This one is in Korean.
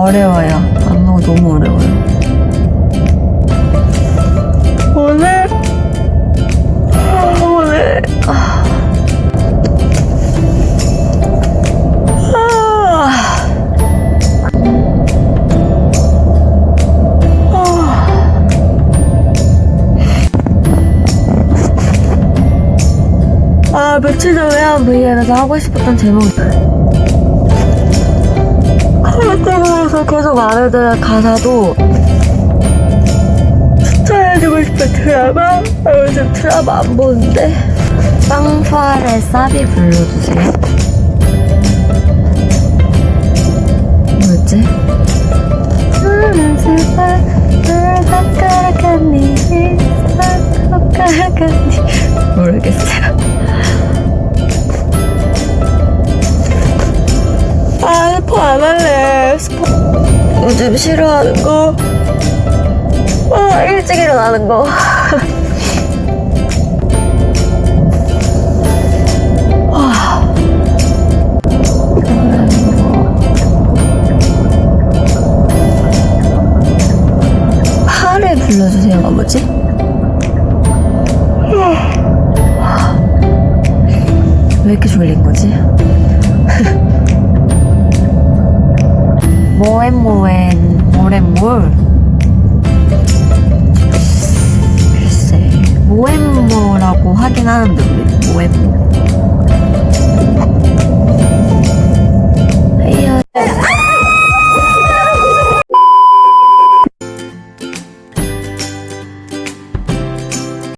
어려워요. 안무가 너무 어려워요. 오늘 며칠 전에 한 브이앱에서 하고 싶었던 제목이 때문에서 계속 안 해둔 가사도 추천해주고 싶은 드라마? 요즘 드라마 안 보는데 빵파레 사비 불러주세요. 뭐였지? 너는 제발 널 닦아가니 닦아가니 모르겠어요. 스포 안 할래. 스포 요즘 싫어하는 거 일찍 일어나는 거 파를 불러주세요가 뭐지? 왜 이렇게 졸린 거지? 모엔모엔 글쎄 모엔모라고 하긴 하는데 모엔모